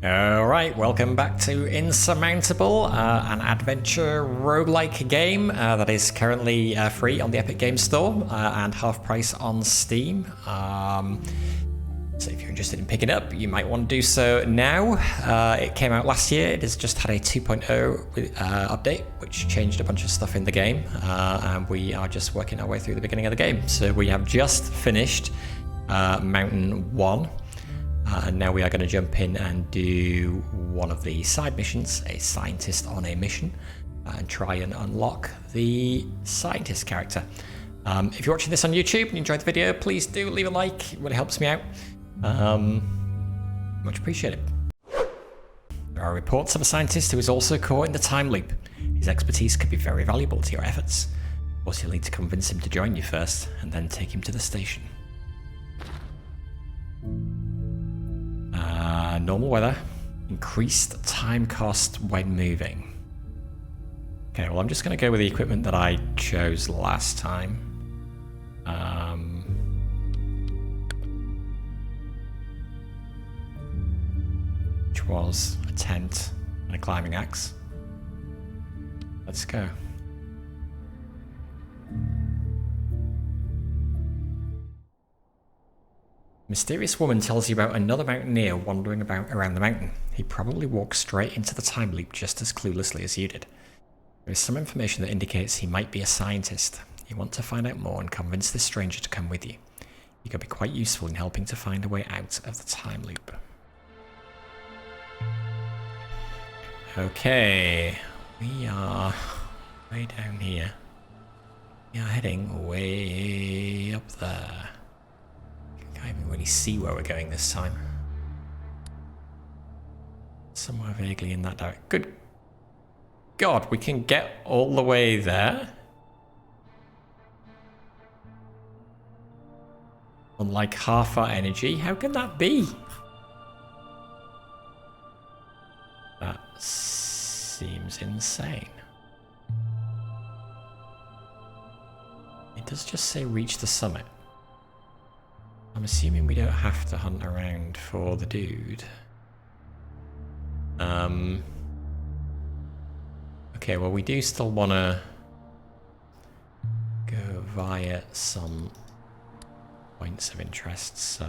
Alright, welcome back to Insurmountable, an adventure roguelike game that is currently free on the Epic Games Store and half price on Steam. So if you're interested in picking it up, you might want to do so now. It came out last year. It has just had a 2.0 update, which changed a bunch of stuff in the game, and we are just working our way through the beginning of the game. So we have just finished Mountain 1. And now we are going to jump in and do one of the side missions, a scientist on a mission, and try and unlock the scientist character. If you're watching this on YouTube and you enjoyed the video, please do leave a like. It really helps me out. Much appreciated. There are reports of a scientist who is also caught in the time loop. His expertise could be very valuable to your efforts. Of course, you'll need to convince him to join you first, and then take him to the station. Normal weather, increased time cost when moving. Okay, well I'm just going to go with the equipment that I chose last time. Which was a tent and a climbing axe. Let's go. Mysterious woman tells you about another mountaineer wandering about around the mountain. He probably walked straight into the time loop just as cluelessly as you did. There is some information that indicates he might be a scientist. You want to find out more and convince this stranger to come with you. He could be quite useful in helping to find a way out of the time loop. Okay, we are way down here. We are heading way up there. I can't even really see where we're going this time. Somewhere vaguely in that direction. Good God, we can get all the way there? On like half our energy? How can that be? That seems insane. It does just say reach the summit. I'm assuming we don't have to hunt around for the dude. Okay, well we do still want to go via some points of interest, so...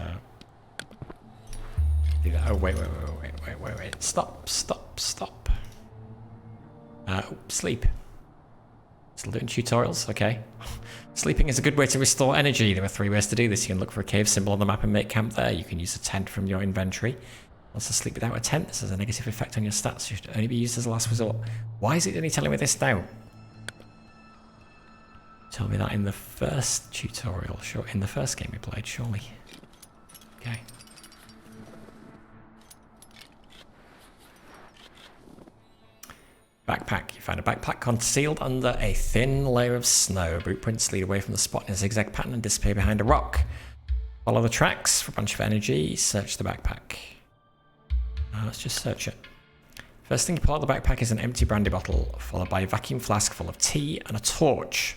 do that. Oh, wait. Stop. Sleep. Still doing tutorials? Okay. Sleeping is a good way to restore energy. There are 3 ways to do this. You can look for a cave symbol on the map and make camp there. You can use a tent from your inventory. Also, sleep without a tent. This has a negative effect on your stats. You should only be used as a last resort. Why is it only telling me this now? Tell me that in the first tutorial. Sure, in the first game we played, surely. Okay. Backpack. You find a backpack concealed under a thin layer of snow. Boot prints lead away from the spot in a zigzag pattern and disappear behind a rock. Follow the tracks for a bunch of energy. Search the backpack. Let's just search it. First thing you pull out of the backpack is an empty brandy bottle, followed by a vacuum flask full of tea and a torch.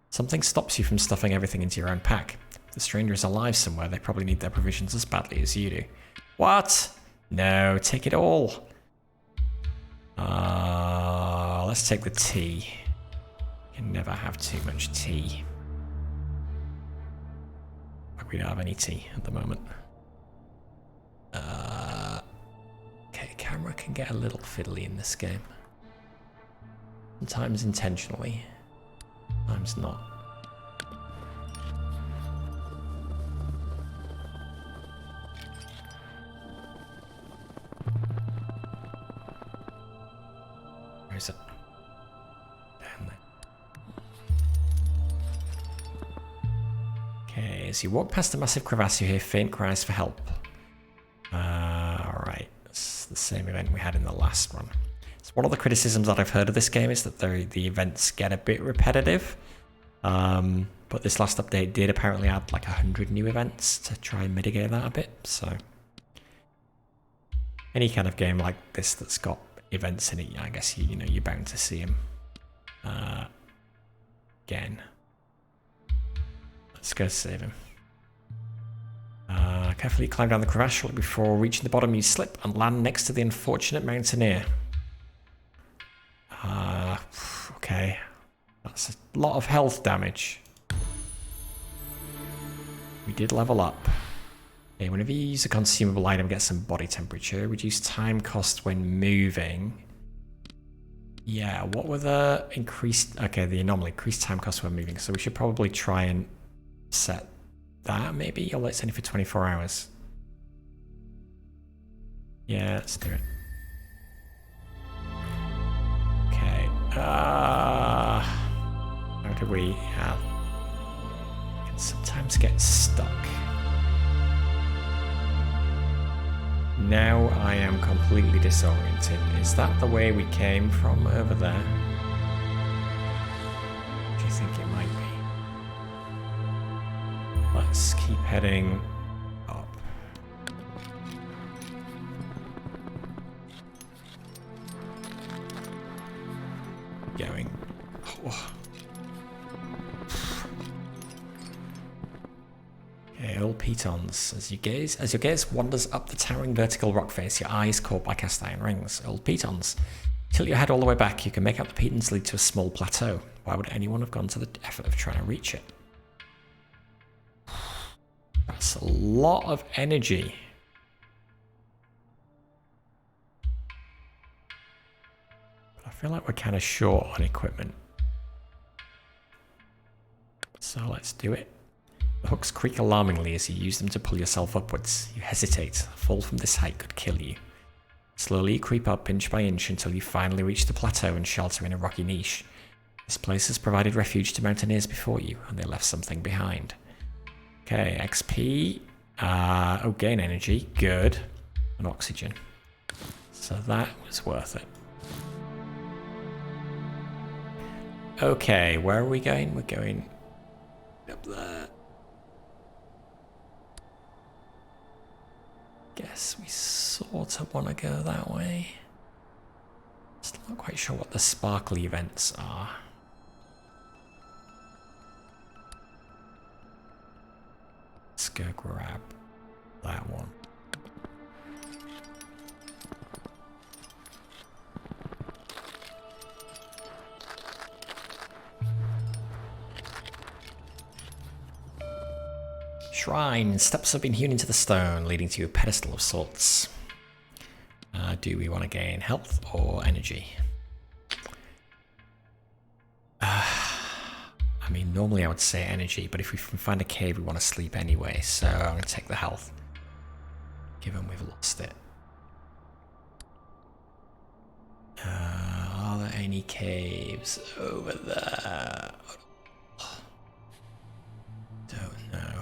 Something stops you from stuffing everything into your own pack. If the stranger is alive somewhere, they probably need their provisions as badly as you do. What? No, take it all. Let's take the tea. You can never have too much tea. Like we don't have any tea at the moment. Okay, camera can get a little fiddly in this game. Sometimes intentionally, sometimes not. Where is it? Down there. Okay, as you walk past a massive crevasse, you hear faint cries for help. Alright, it's the same event we had in the last one. So one of the criticisms that I've heard of this game is that the events get a bit repetitive. But this last update did apparently add like 100 new events to try and mitigate that a bit, so... any kind of game like this that's got events in it, I guess you know you're bound to see them again. Let's go save him. Carefully climb down the crevasse shortly before reaching the bottom. You slip and land next to the unfortunate mountaineer. Okay. That's a lot of health damage. We did level up. Okay, whenever you use a consumable item, get some body temperature. Reduce time cost when moving. Yeah, what were the increased... Okay, the anomaly. Increased time cost when moving. So we should probably try and set that, maybe? Or let's send it for 24 hours. Yeah, let's do it. Okay. How do we have... We can sometimes get stuck. Now I am completely disoriented. Is that the way we came from over there? Do you think it might be? Let's keep heading up. Going. Oh. Okay, old pitons. As your gaze wanders up the towering vertical rock face, your eyes caught by cast iron rings. Old pitons. Tilt your head all the way back. You can make out the pitons lead to a small plateau. Why would anyone have gone to the effort of trying to reach it? That's a lot of energy. But I feel like we're kind of short on equipment. So let's do it. The hooks creak alarmingly as you use them to pull yourself upwards. You hesitate. A fall from this height could kill you. Slowly you creep up inch by inch until you finally reach the plateau and shelter in a rocky niche. This place has provided refuge to mountaineers before you, and they left something behind. Okay, XP. Gain energy. Good. And oxygen. So that was worth it. Okay, where are we going? We're going up there. Guess we sort of want to go that way. Still not quite sure what the sparkly events are. Let's go grab that one. Shrine. Steps have been hewn into the stone, leading to a pedestal of sorts. Do we want to gain health or energy? I mean, normally I would say energy, but if we can find a cave, we want to sleep anyway, so I'm going to take the health, given we've lost it. Are there any caves over there? Don't know.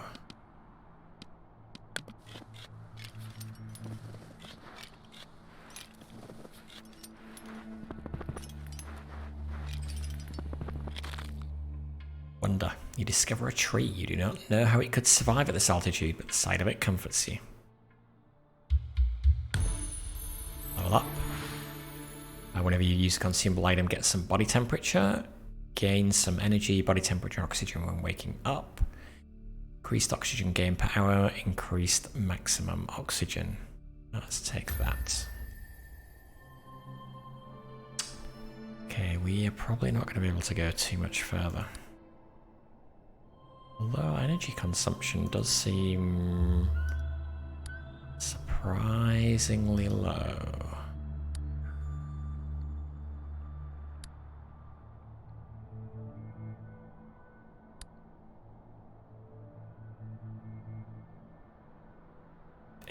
Wonder. You discover a tree. You do not know how it could survive at this altitude, but the sight of it comforts you. Level up. Whenever you use a consumable item, get some body temperature. Gain some energy, body temperature, oxygen when waking up. Increased oxygen gain per hour. Increased maximum oxygen. Let's take that. Okay, we are probably not going to be able to go too much further. Although energy consumption does seem surprisingly low.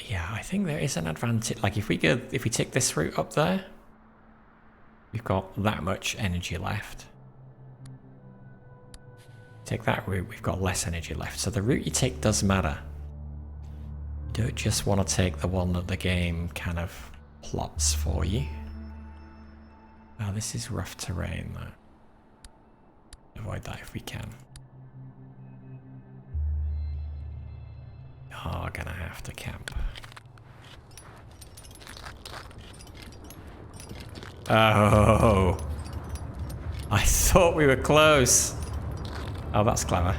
Yeah, I think there is an advantage. Like if we take this route up there, we've got that much energy left. Take that route, we've got less energy left. So the route you take does matter. You don't just want to take the one that the game kind of plots for you. Oh, this is rough terrain though. Avoid that if we can. Oh, gonna have to camp. Oh, I thought we were close. Oh, that's clever.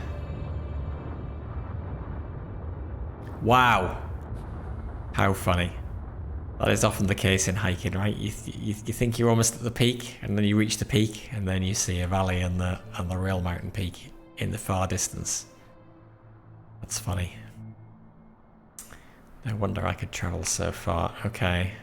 Wow. How funny. That is often the case in hiking, right? You think you're almost at the peak, and then you reach the peak, and then you see a valley and the real mountain peak in the far distance. That's funny. No wonder I could travel so far. Okay.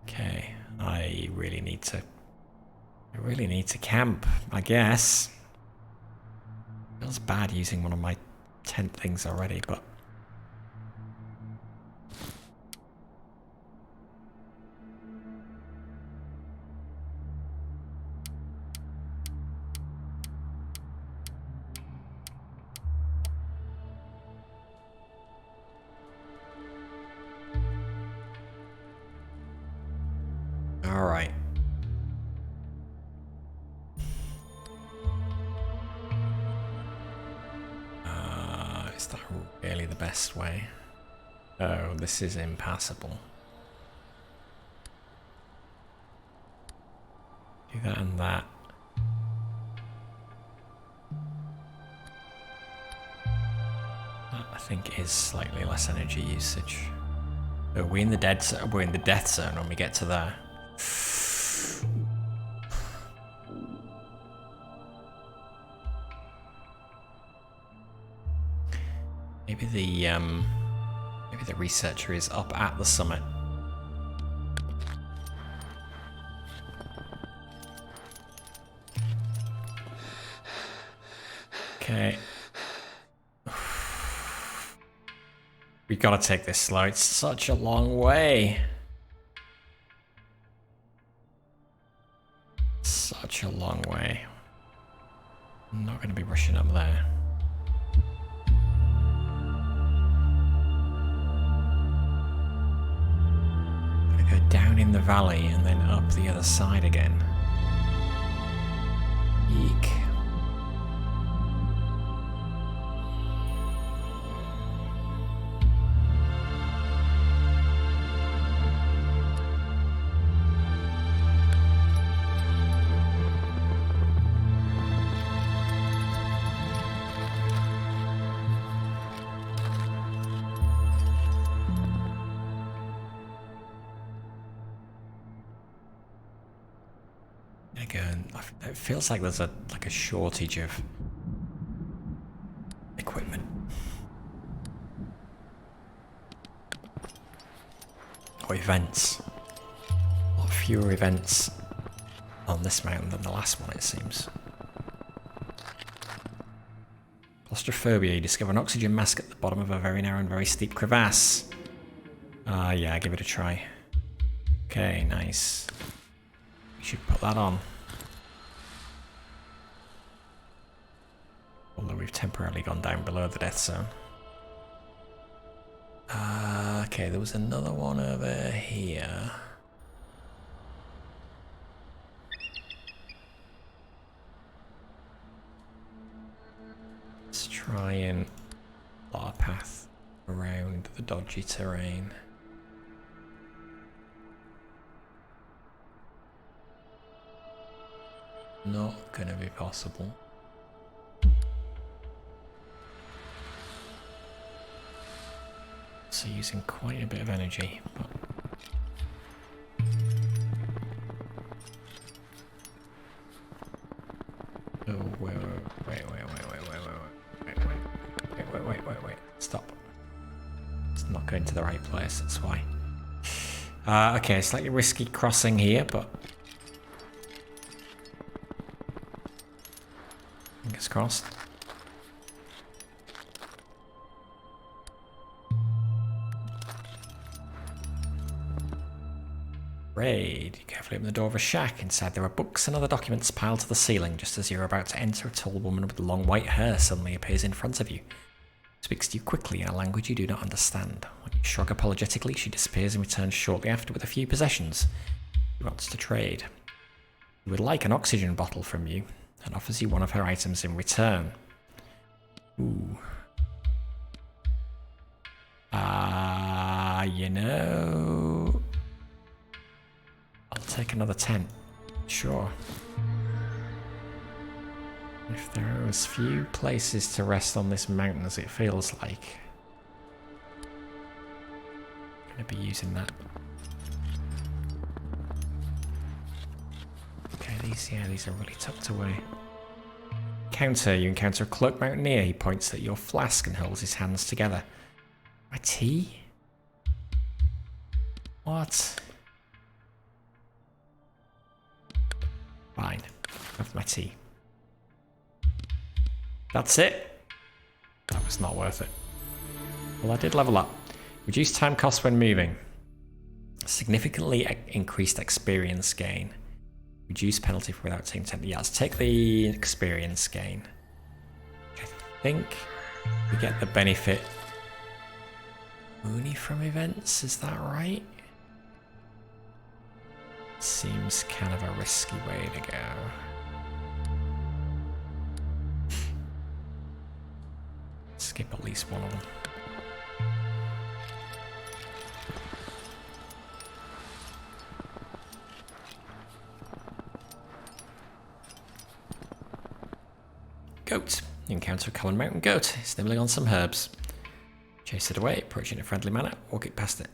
Okay. I really need to camp, I guess. Feels bad using one of my tent things already, but all right. Is that really the best way? Oh, this is impassable. Do that and that. That I think is slightly less energy usage. Oh, we're in the death zone when we get to there. Maybe the researcher is up at the summit. Okay. We gotta take this slow. It's such a long way. Such a long way. I'm not gonna be rushing up there. Go down in the valley and then up the other side again. Eek. Again, it feels like there's a shortage of equipment. Or events. A lot fewer events on this mountain than the last one, it seems. Claustrophobia. You discover an oxygen mask at the bottom of a very narrow and very steep crevasse. Yeah, give it a try. Okay, nice. We should put that on. Although we've temporarily gone down below the death zone. Okay, there was another one over here. Let's try and plot a path around the dodgy terrain. Not gonna be possible. So using quite a bit of energy, but oh, wait, stop. It's not going to the right place, that's why. Okay, slightly risky crossing here, but fingers crossed. Raid. You carefully open the door of a shack. Inside there are books and other documents piled to the ceiling. Just as you're about to enter, a tall woman with long white hair suddenly appears in front of you. Speaks to you quickly in a language you do not understand. When you shrug apologetically, she disappears and returns shortly after with a few possessions. She wants to trade. She would like an oxygen bottle from you and offers you one of her items in return. Ooh. You know... I'll take another tent. Sure. If there are as few places to rest on this mountain as it feels like, I'm going to be using that. Okay, these are really tucked away. You encounter a cloaked mountaineer. He points at your flask and holds his hands together. My tea? What? Fine. Have my tea. That's it? That was not worth it. Well, I did level up. Reduce time cost when moving. Significantly increased experience gain. Reduce penalty for without taking 10. Yeah, let's take the experience gain. I think we get the benefit only from events, is that right? Seems kind of a risky way to go. Skip at least one of them. Goat. You encounter a common mountain goat. It's nibbling on some herbs. Chase it away, approach it in a friendly manner, walk it past it.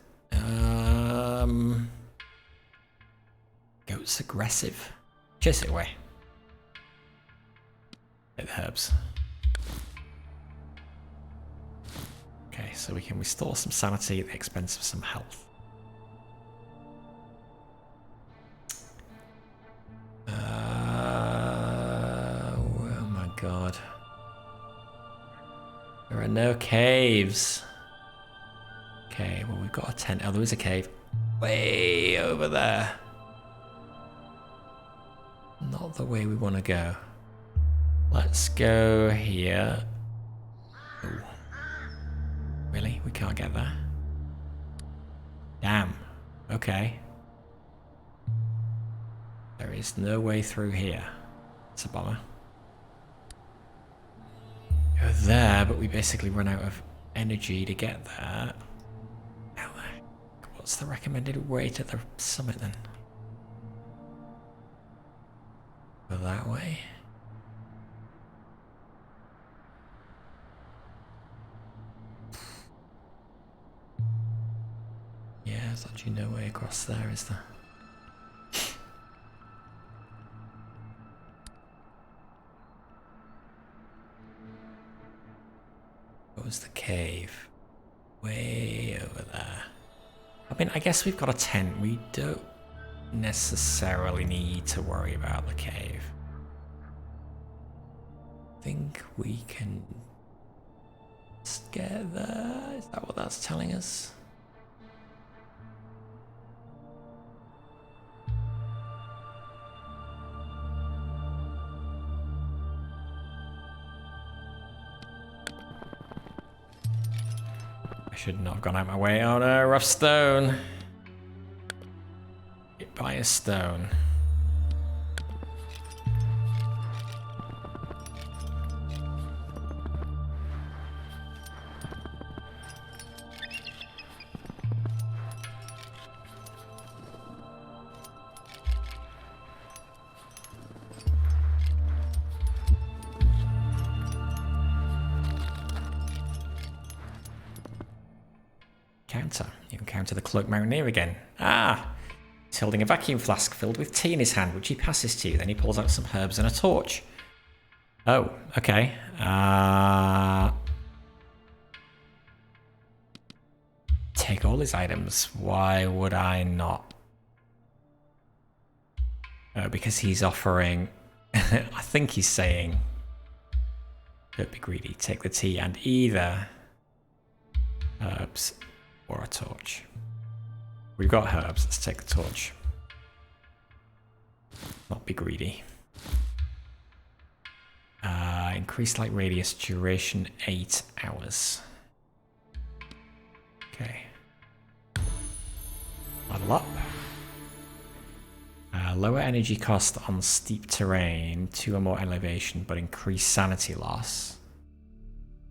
Goat's aggressive. Chase it away. Get the herbs. Okay, so we can restore some sanity at the expense of some health. Oh my god. There are no caves. Okay, well we've got a tent. Oh, there is a cave. Way over there. Not the way we want to go. Let's go here. Ooh. Really? We can't get there? Damn. Okay. There is no way through here. It's a bummer. Go there, but we basically run out of energy to get there. What's the recommended way to the summit then? Go that way? Yeah, there's actually no way across there, is there? What was the cave? Way over there. I mean, I guess we've got a tent. We don't necessarily need to worry about the cave. I think we can just get there. Is that what that's telling us? I should not have gone out my way. Oh no, rough stone. Hit by a stone. You encounter the cloaked mountaineer again. Ah! He's holding a vacuum flask filled with tea in his hand, which he passes to you. Then he pulls out some herbs and a torch. Oh, okay. Take all his items. Why would I not? Because he's offering... I think he's saying... Don't be greedy. Take the tea and either herbs or a torch. We've got herbs. Let's take the torch. Not be greedy. Increased light radius, duration 8 hours. Okay. Level up. Lower energy cost on steep terrain, 2 or more elevation, but increased sanity loss.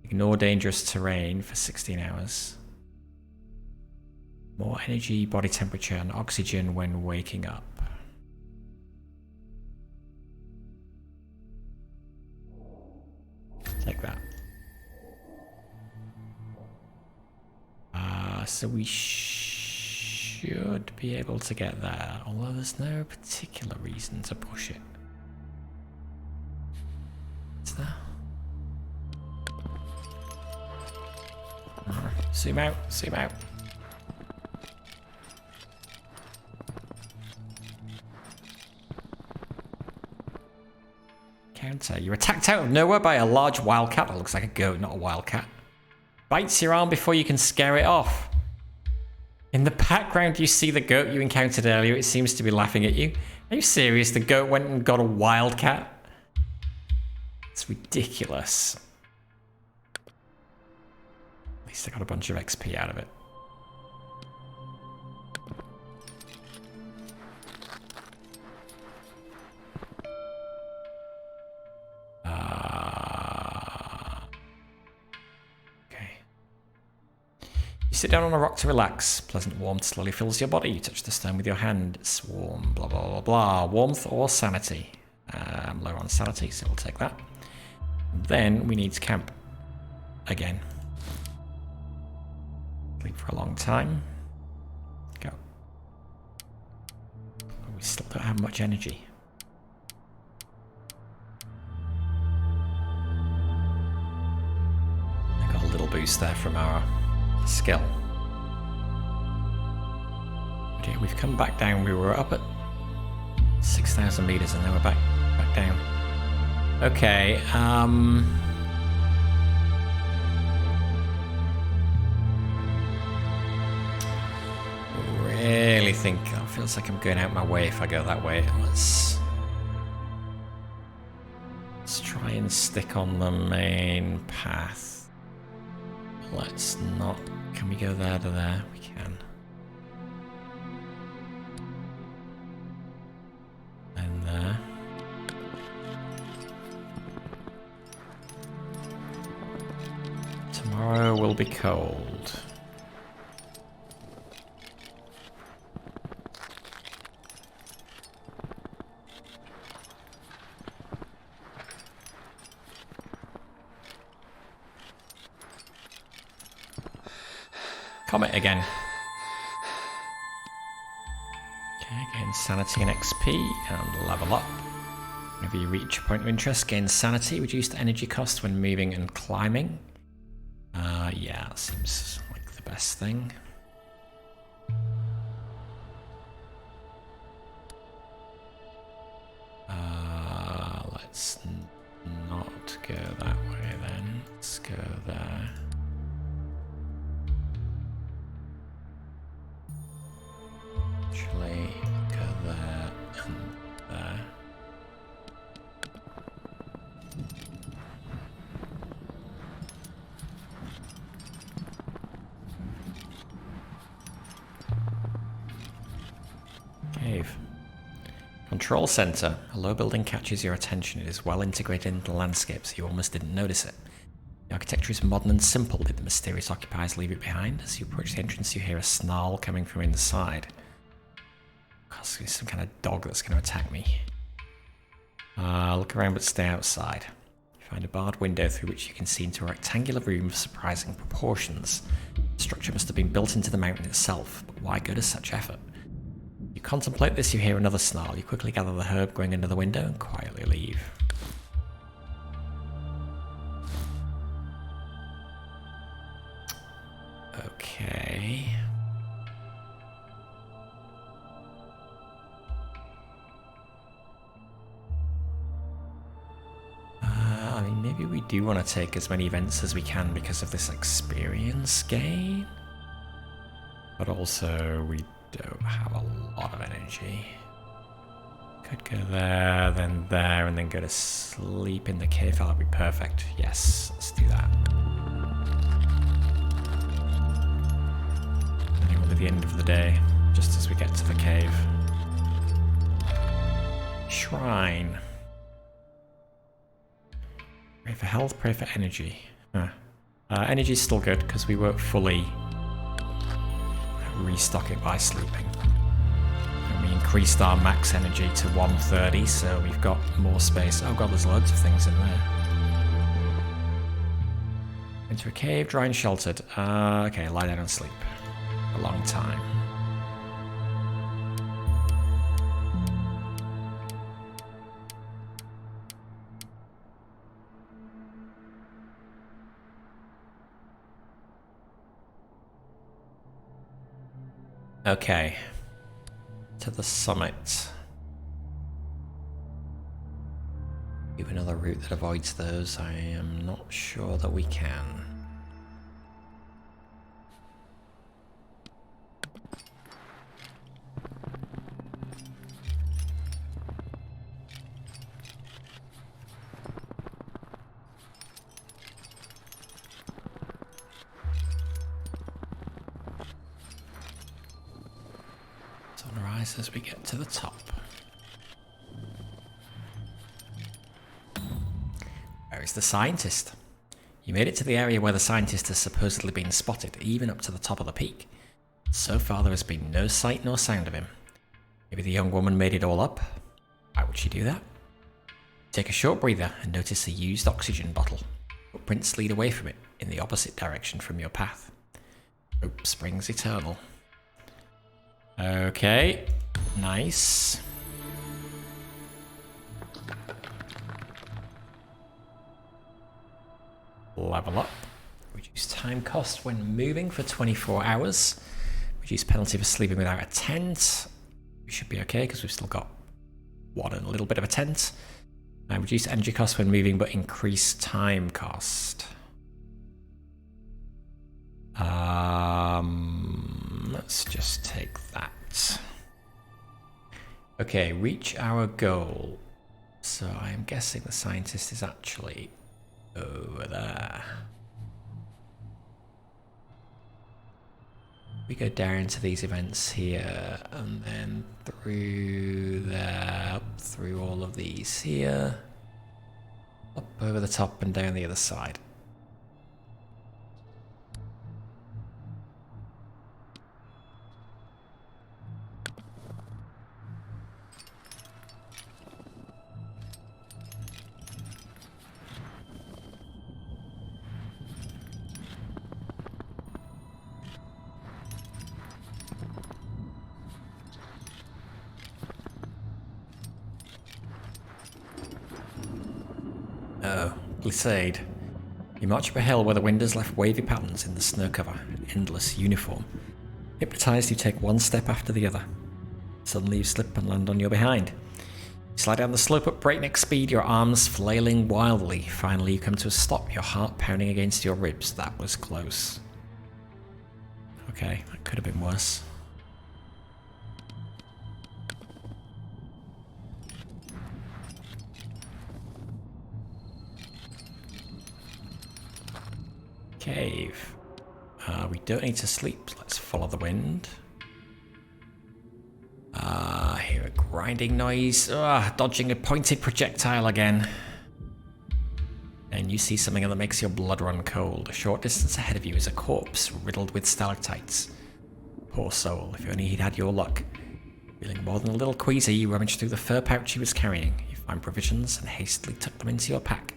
Ignore dangerous terrain for 16 hours. More energy, body temperature, and oxygen when waking up. So we should be able to get there, although there's no particular reason to push it. Is there? Zoom out, zoom out. Counter. You're attacked out of nowhere by a large wildcat. That looks like a goat, not a wildcat. Bites your arm before you can scare it off. In the background, you see the goat you encountered earlier. It seems to be laughing at you. Are you serious? The goat went and got a wildcat? It's ridiculous. At least I got a bunch of XP out of it. You sit down on a rock to relax. Pleasant warmth slowly fills your body. You touch the stone with your hand. It's warm, blah, blah, blah, blah. Warmth or sanity? I'm low on sanity, so we'll take that. Then we need to camp again. Sleep for a long time. Go. But we still don't have much energy. I got a little boost there from our skill. But yeah, we've come back down. We were up at 6,000 meters and now we're back down. Okay, really think that feels like I'm going out my way if I go that way. Let's try and stick on the main path. Let's not. Can we go there to there? We can. And there. Tomorrow will be cold. Comet again. Okay, gain sanity and XP and level up. Whenever you reach a point of interest, gain sanity, reduced energy cost when moving and climbing. Yeah, that seems like the best thing. Let's not go that way then. Let's go there. Actually, go there and there. Cave. Control center. A low building catches your attention. It is well integrated into the landscape, so you almost didn't notice it. The architecture is modern and simple. Did the mysterious occupiers leave it behind? As you approach the entrance, you hear a snarl coming from inside. Gosh, there's some kind of dog that's going to attack me. Look around but stay outside. You find a barred window through which you can see into a rectangular room of surprising proportions. The structure must have been built into the mountain itself, but why go to such effort? You contemplate this, you hear another snarl. You quickly gather the herb going under the window and quietly leave. Okay. I mean, maybe we do want to take as many events as we can because of this experience gain. But also, we don't have a lot of energy. Could go there, then there, and then go to sleep in the cave. That would be perfect. Yes, let's do that. And it will be the end of the day, just as we get to the cave. Shrine. Pray for health, pray for energy. Energy's still good, because we won't fully restock it by sleeping. And we increased our max energy to 130, so we've got more space. Oh god, there's loads of things in there. Into a cave, dry and sheltered. Okay, lie down and sleep. a long time. Okay, to the summit. Give another route that avoids those. I am not sure that we can. Sunrise as we get to the top. Where is the scientist? You made it to the area where the scientist has supposedly been spotted, even up to the top of the peak. So far there has been no sight nor sound of him. Maybe the young woman made it all up? Why would she do that? Take a short breather and notice a used oxygen bottle. Footprints lead away from it, in the opposite direction from your path. Hope springs eternal. Okay, nice. Level up. Reduce time cost when moving for 24 hours. Reduce penalty for sleeping without a tent. We should be okay because we've still got one and a little bit of a tent. And reduce energy cost when moving but increase time cost. Let's just take that. Okay, reach our goal. So I'm guessing the scientist is actually over there. We go down into these events here and then through there, up through all of these here, up over the top and down the other side. Oh, glissade. You march up a hill where the wind has left wavy patterns in the snow cover, endless uniform. Hypnotized, you take one step after the other. Suddenly you slip and land on your behind. You slide down the slope at breakneck speed, your arms flailing wildly. Finally you come to a stop, your heart pounding against your ribs. That was close. Okay, that could have been worse. Cave. We don't need to sleep. Let's follow the wind. Hear a grinding noise. Dodging a pointed projectile again. And you see something that makes your blood run cold. A short distance ahead of you is a corpse riddled with stalactites. Poor soul, if only he'd had your luck. Feeling more than a little queasy, you rummage through the fur pouch he was carrying. You find provisions and hastily tuck them into your pack.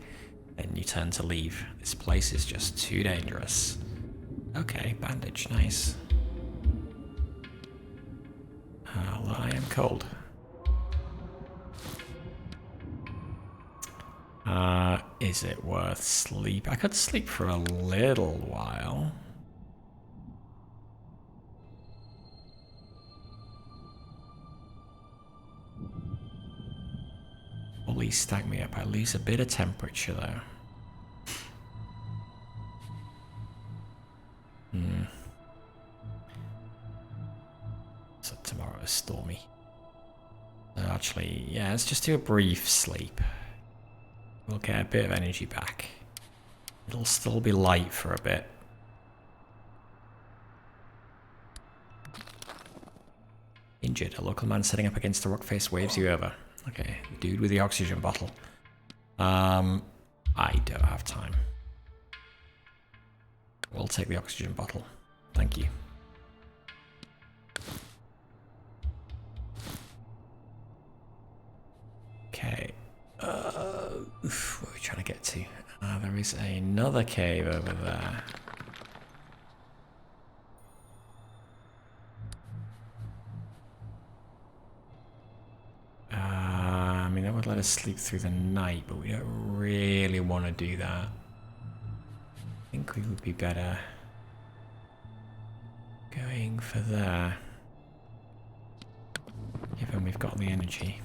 Then you turn to leave. This place is just too dangerous. Okay, bandage, nice. Well, I am cold. Is it worth sleep? I could sleep for a little while. Fully stack me up. I lose a bit of temperature though. So tomorrow is stormy. Actually, yeah, let's just do a brief sleep. We'll get a bit of energy back. It'll still be light for a bit. Injured. A local man sitting up against the rock face waves you over. Okay, the dude with the oxygen bottle. I don't have time. We'll take the oxygen bottle. Thank you. Okay. What are we trying to get to? There is another cave over there. let us sleep through the night, but we don't really want to do that. I think we would be better going for there, given we've got the energy.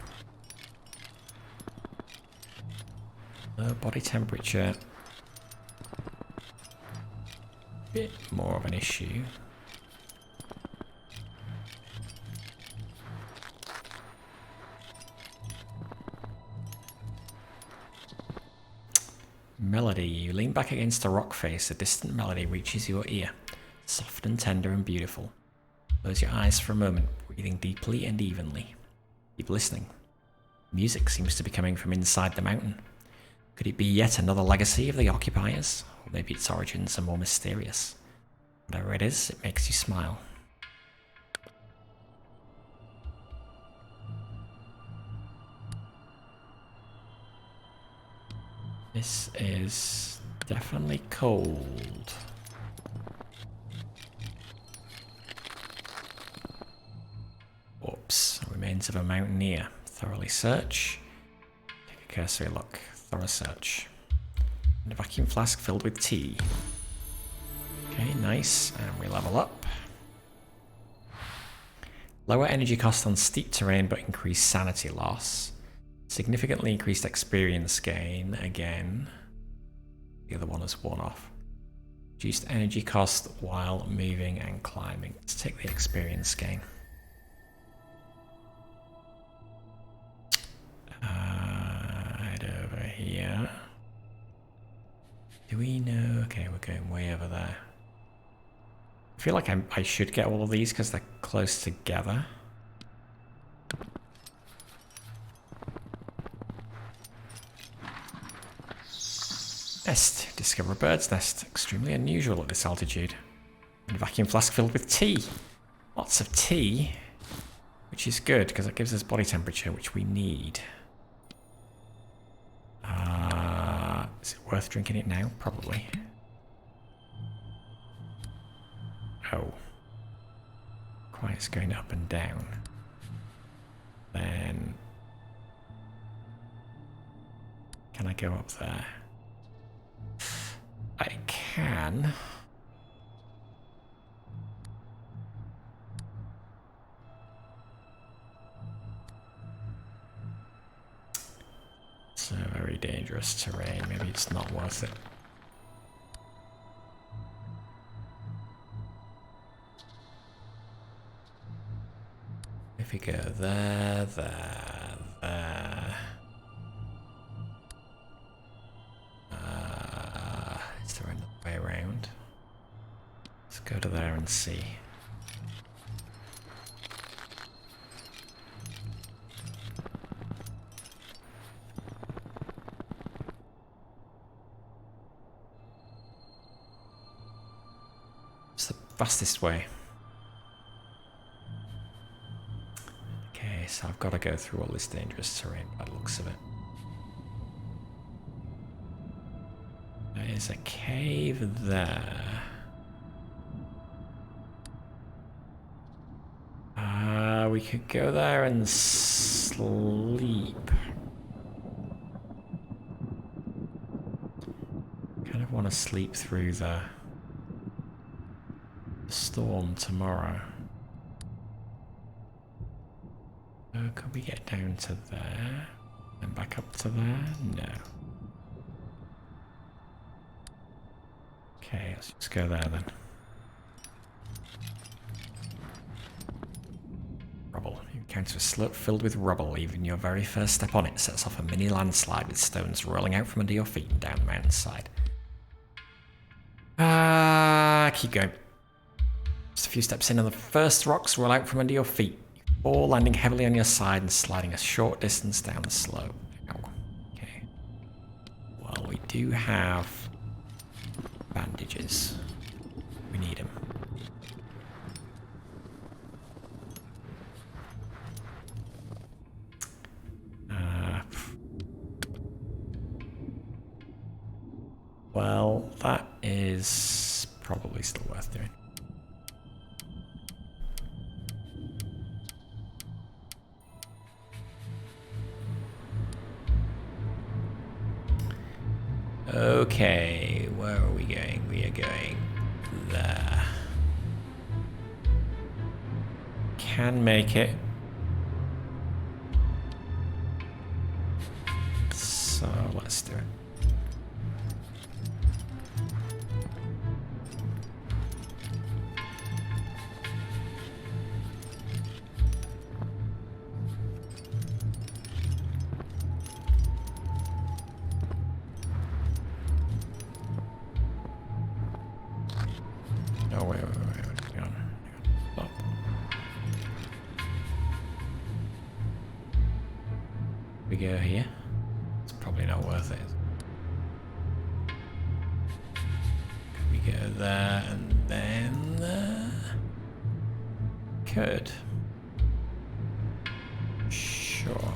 Low body temperature. Bit more of an issue. Melody. You lean back against a rock face. A distant melody reaches your ear. Soft and tender and beautiful. Close your eyes for a moment, breathing deeply and evenly. Keep listening. Music seems to be coming from inside the mountain. Could it be yet another legacy of the occupiers? Or maybe its origins are more mysterious. Whatever it is, it makes you smile. This is definitely cold. Oops, remains of a mountaineer. Thoroughly search. Take a cursory look. Thorough search. And a vacuum flask filled with tea. Okay, nice. And we level up. Lower energy cost on steep terrain but increased sanity loss. Significantly increased experience gain again. The other one is worn off. Reduced energy cost while moving and climbing. Let's take the experience gain. Head over here. Do we know? Okay, we're going way over there. I feel like I should get all of these because they're close together. Nest. Discover a bird's nest. Extremely unusual at this altitude. And a vacuum flask filled with tea. Lots of tea. Which is good because it gives us body temperature, which we need. Is it worth drinking it now? Probably. Oh. Quiet's going up and down. Then... can I go up there? I can. It's a very dangerous terrain. Maybe it's not worth it. If we go there, there, there. Is there another way around? Let's go to there and see. It's the fastest way. Okay, so I've got to go through all this dangerous terrain by the looks of it. There's a cave there. We could go there and sleep. Kind of want to sleep through the storm tomorrow. Could we get down to there and back up to there? No. Okay, let's just go there then. Rubble. You encounter a slope filled with rubble. Even your very first step on it sets off a mini landslide with stones rolling out from under your feet and down the mountainside. Keep going. Just a few steps in and the first rocks roll out from under your feet. You fall, landing heavily on your side and sliding a short distance down the slope. Ow. Okay. Well, we do have bandages. We need them. Well, that is probably still worth doing. Okay, where are we going? We are going there. Can make it. So let's do it. Oh, wait. Hang on. Stop. We go here. It's probably not worth it. We go there and then there. Could. Sure.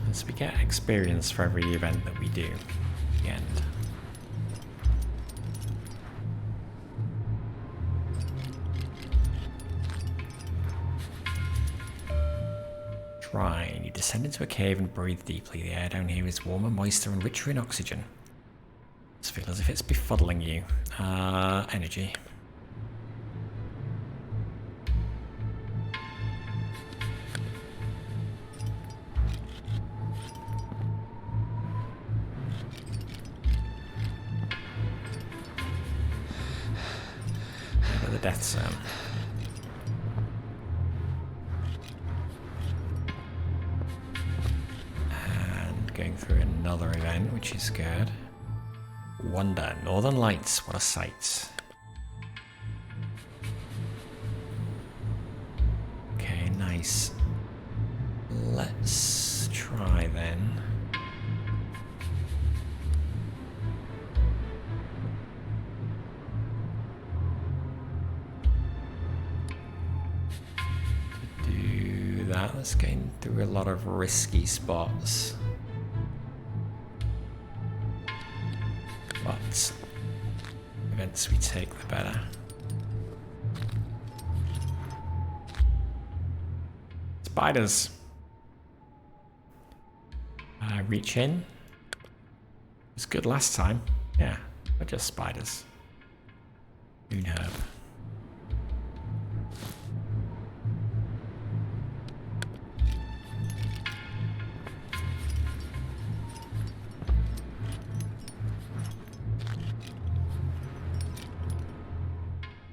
As we get experience for every event that we do. The end. Try. You descend into a cave and breathe deeply. The air down here is warmer, moister, and richer in oxygen. It feels as if it's befuddling you. Energy. The death zone. And going through another event, which is good. Wonder. Northern Lights. What a sight. Okay, nice. Let's try then. That's going through a lot of risky spots. But events we take, the better. Spiders. Reach in. It was good last time. Yeah, but just spiders. Moon herb.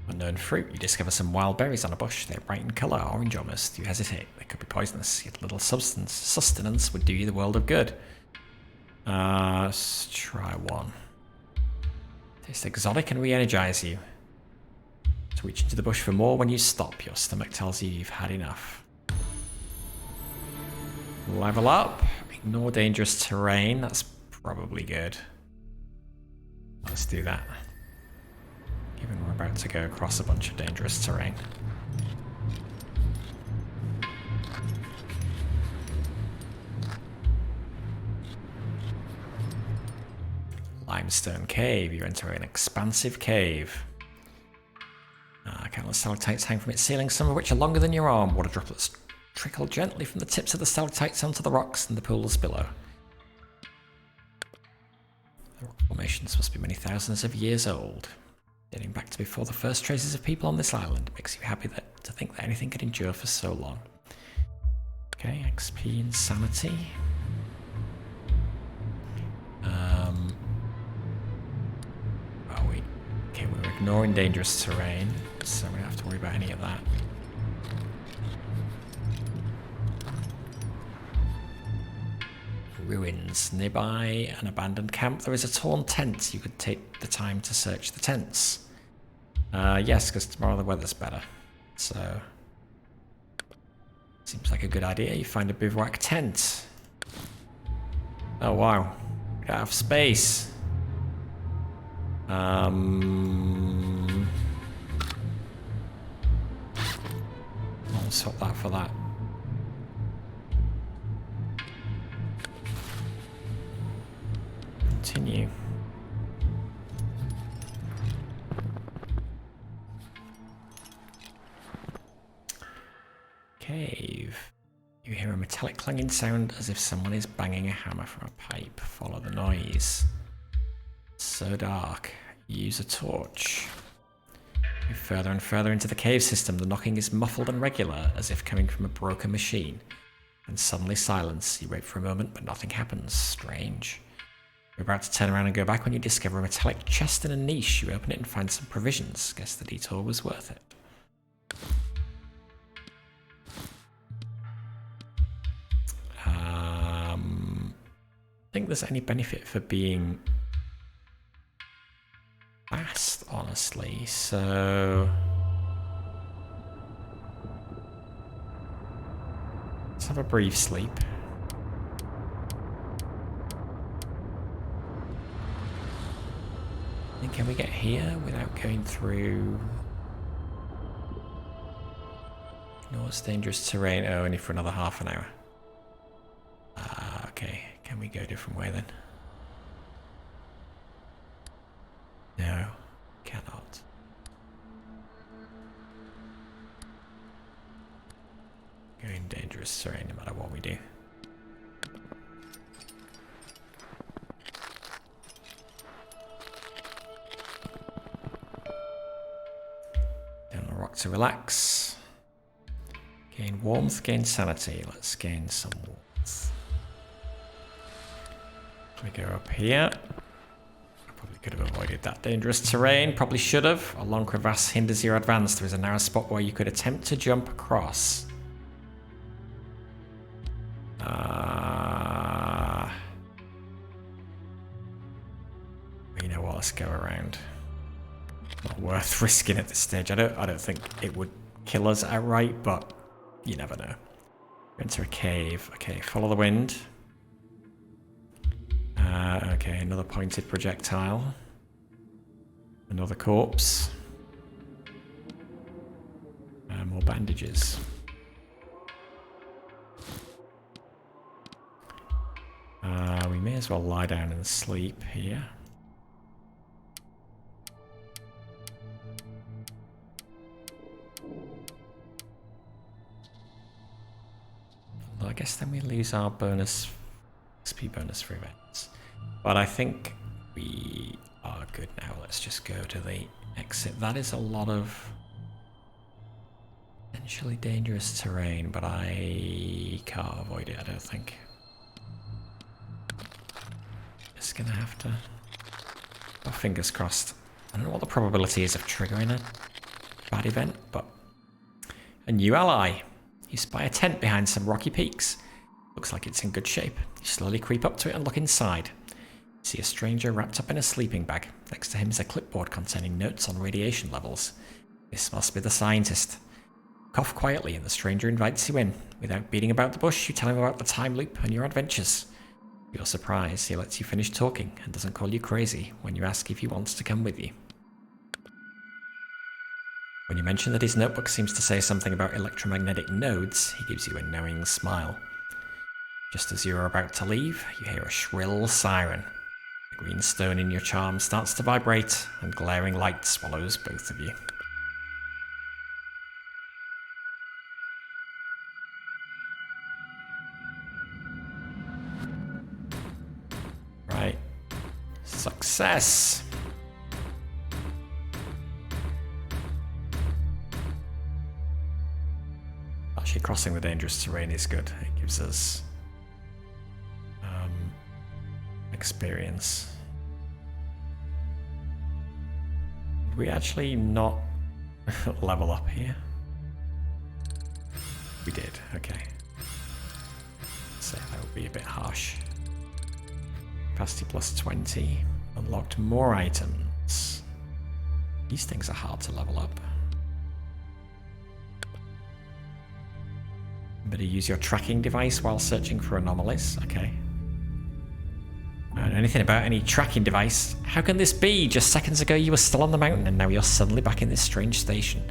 Unknown fruit. You discover some wild berries on a bush. They're bright in colour, orange almost. You hesitate. They could be poisonous. Yet little sustenance would do you the world of good. Let's try one. Taste exotic and re-energize you. To reach into the bush for more when you stop. Your stomach tells you you've had enough. Level up. Ignore dangerous terrain. That's probably good. Let's do that. Given we're about to go across a bunch of dangerous terrain. Limestone cave. You enter an expansive cave. Countless stalactites hang from its ceiling, some of which are longer than your arm. Water droplets trickle gently from the tips of the stalactites onto the rocks and the pools below. The rock formations must be many thousands of years old. Dating back to before the first traces of people on this island. It makes you happy to think that anything could endure for so long. Okay, XP insanity. Okay, we're ignoring dangerous terrain, so we don't have to worry about any of that. Ruins. Nearby an abandoned camp, there is a torn tent. You could take the time to search the tents. Yes, because tomorrow the weather's better. So, seems like a good idea. You find a bivouac tent. Oh wow, we don't have space. I'll swap that for that. Continue. Cave. You hear a metallic metallic clanging sound as if someone is banging a hammer from a pipe. Follow the noise. So dark. Use a torch. Move further and further into the cave system. The knocking is muffled and regular, as if coming from a broken machine. And suddenly silence. You wait for a moment, but nothing happens. Strange. You're about to turn around and go back when you discover a metallic chest in a niche. You open it and find some provisions. Guess the detour was worth it. I think there's any benefit for being fast, honestly, so let's have a brief sleep. And can we get here without going through? No, it's dangerous terrain. Oh, only for another half an hour. Okay, can we go a different way then? No, cannot. Going dangerous terrain no matter what we do. Down on the rock to relax. Gain warmth, gain sanity. Let's gain some warmth. We go up here. Probably could have avoided that dangerous terrain. Probably should have. A long crevasse hinders your advance. There is a narrow spot where you could attempt to jump across. You know what? Let's go around. Not worth risking at this stage. I don't think it would kill us outright, but you never know. Enter a cave. Okay, follow the wind. Okay, another pointed projectile. Another corpse. More bandages. We may as well lie down and sleep here. Well, I guess then we lose our bonus XP bonus for events. But I think we are good now. Let's just go to the exit. That is a lot of potentially dangerous terrain, but I can't avoid it, I don't think. Just gonna have to... Oh, fingers crossed. I don't know what the probability is of triggering a bad event, but... A new ally. You spy a tent behind some rocky peaks. Looks like it's in good shape. You slowly creep up to it and look inside. You see a stranger wrapped up in a sleeping bag. Next to him is a clipboard containing notes on radiation levels. This must be the scientist. Cough quietly and the stranger invites you in. Without beating about the bush, you tell him about the time loop and your adventures. To your surprise, he lets you finish talking and doesn't call you crazy when you ask if he wants to come with you. When you mention that his notebook seems to say something about electromagnetic nodes, he gives you a knowing smile. Just as you are about to leave, you hear a shrill siren. The green stone in your charm starts to vibrate, and glaring light swallows both of you. Right. Success! Actually, crossing the dangerous terrain is good. It gives us experience. Did we actually not level up here? We did, okay. So that would be a bit harsh. Capacity plus 20. Unlocked more items. These things are hard to level up. Better use your tracking device while searching for anomalies. Okay. I don't know anything about any tracking device. How can this be? Just seconds ago you were still on the mountain and now you're suddenly back in this strange station.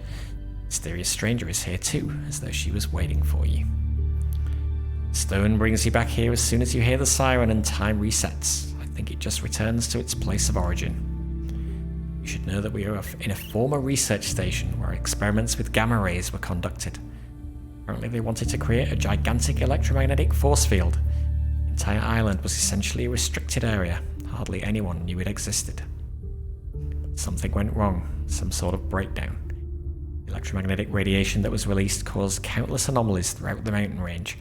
Mysterious stranger is here too, as though she was waiting for you. Stone brings you back here as soon as you hear the siren and time resets. I think it just returns to its place of origin. You should know that we are in a former research station where experiments with gamma rays were conducted. Apparently they wanted to create a gigantic electromagnetic force field. The entire island was essentially a restricted area. Hardly anyone knew it existed. But something went wrong, some sort of breakdown. The electromagnetic radiation that was released caused countless anomalies throughout the mountain range.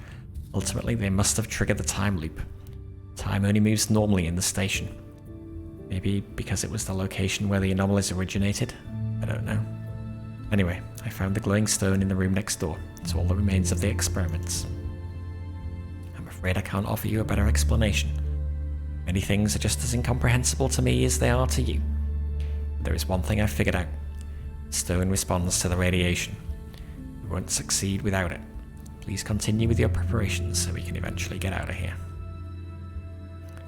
Ultimately, they must have triggered the time loop. Time only moves normally in the station. Maybe because it was the location where the anomalies originated? I don't know. Anyway, I found the glowing stone in the room next door. It's all that remains of the experiments. I'm afraid I can't offer you a better explanation. Many things are just as incomprehensible to me as they are to you. But there is one thing I've figured out. The stone responds to the radiation. We won't succeed without it. Please continue with your preparations so we can eventually get out of here.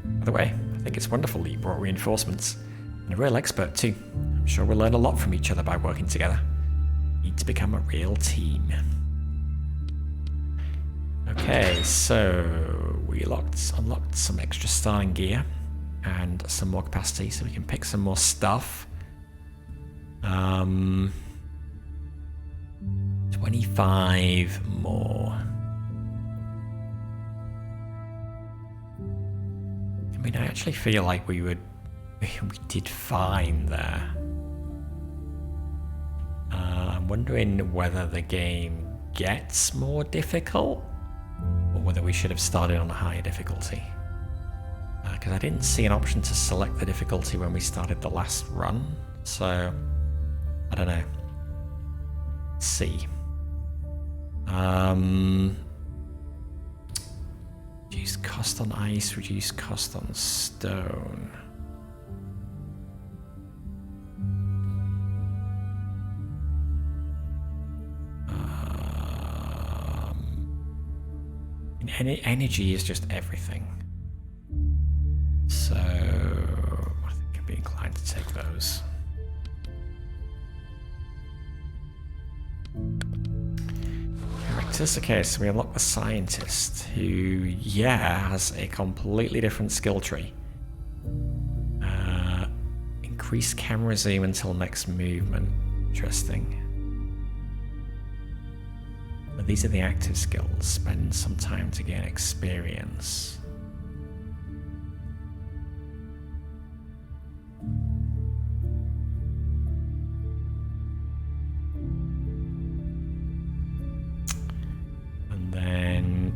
By the way, I think it's wonderful that you brought reinforcements. And a real expert too. I'm sure we'll learn a lot from each other by working together. We need to become a real team. Okay, so we unlocked some extra starting gear and some more capacity so we can pick some more stuff. 25 more. I mean, I actually feel like we did fine there. I'm wondering whether the game gets more difficult or whether we should have started on a higher difficulty. Because I didn't see an option to select the difficulty when we started the last run, so I don't know. Let's see. Reduce cost on ice, reduce cost on stone. Energy is just everything. So I think I'd be inclined to take those. Characters. Okay, so we unlock the scientist, who, yeah, has a completely different skill tree. Increase camera zoom until next movement. Interesting. But these are the active skills. Spend some time to gain experience. And then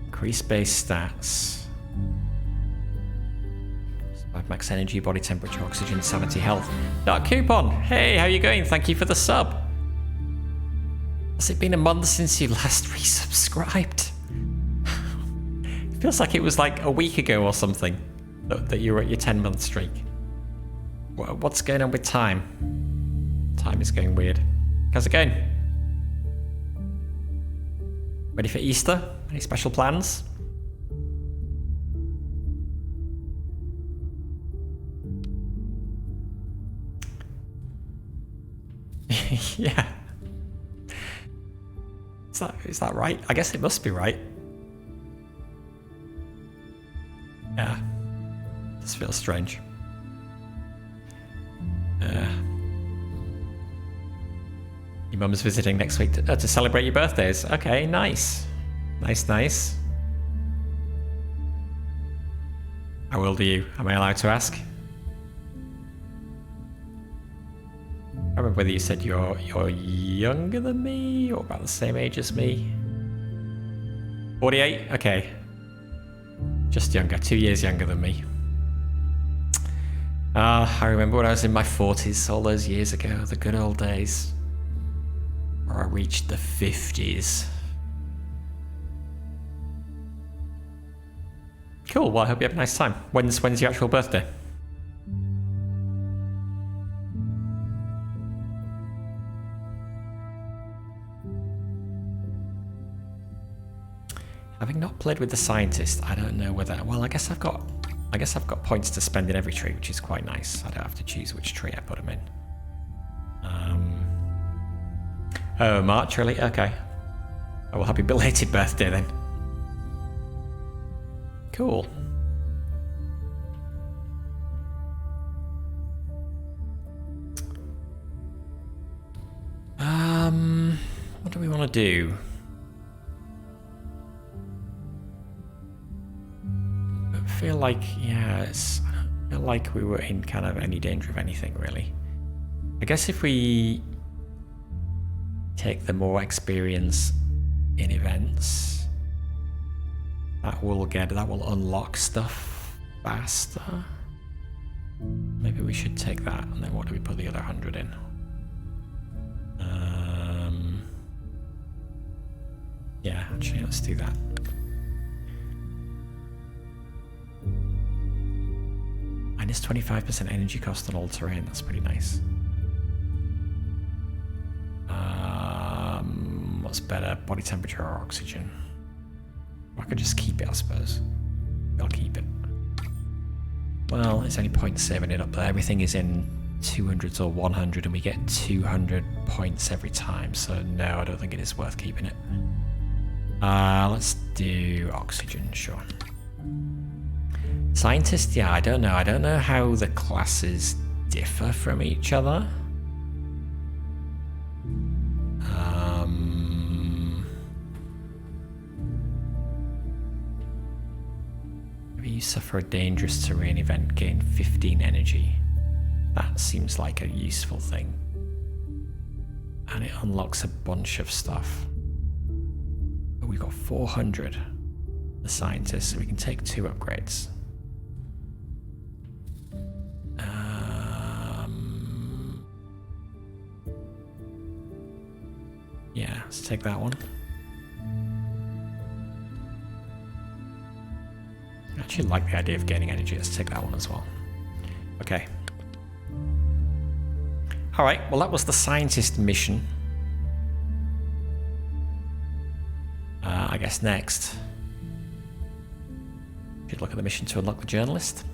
increase base stats. Survive max energy, body temperature, oxygen, sanity, health. Dark Coupon! Hey, how you going? Thank you for the sub. Has it been a month since you last resubscribed? It feels like it was like a week ago or something that you were at your 10-month streak. What's going on with time? Time is going weird. How's it going? Ready for Easter? Any special plans? Yeah. Is that right? I guess it must be right. Yeah. This feels strange. Your mum's visiting next week to celebrate your birthdays. Okay, nice. Nice. How old are you? Am I allowed to ask? I don't remember whether you said you're younger than me or about the same age as me. 48? Okay. Just younger, 2 years younger than me. I remember when I was in my 40s all those years ago, the good old days. Where I reached the 50s. Cool, well I hope you have a nice time. When's your actual birthday? Having not played with the scientist, I don't know whether. Well, I guess I've got points to spend in every tree, which is quite nice. I don't have to choose which tree I put them in. Oh, March, really? Okay. Oh, well, happy belated birthday then. Cool. What do we want want to do? I feel like, yeah, I don't feel like we were in kind of any danger of anything, really. I guess if we take the more experience in events, that will unlock stuff faster. Maybe we should take that, and then what do we put the other 100 in? Yeah, actually, let's do that. Minus 25% energy cost on all terrain. That's pretty nice. What's better, body temperature or oxygen? I could just keep it, I suppose. I'll keep it. Well, it's only point saving it up there. Everything is in 200s or 100, and we get 200 points every time. So no, I don't think it is worth keeping it. Let's do oxygen, sure. Scientist, yeah, I don't know. I don't know how the classes differ from each other. Maybe you suffer a dangerous terrain event, gain 15 energy. That seems like a useful thing. And it unlocks a bunch of stuff. But we've got 400. The scientist, so we can take 2 upgrades. Yeah, let's take that one. I actually like the idea of gaining energy. Let's take that one as well. Okay. Alright, well that was the scientist mission. I guess next, should look at the mission to unlock the journalist.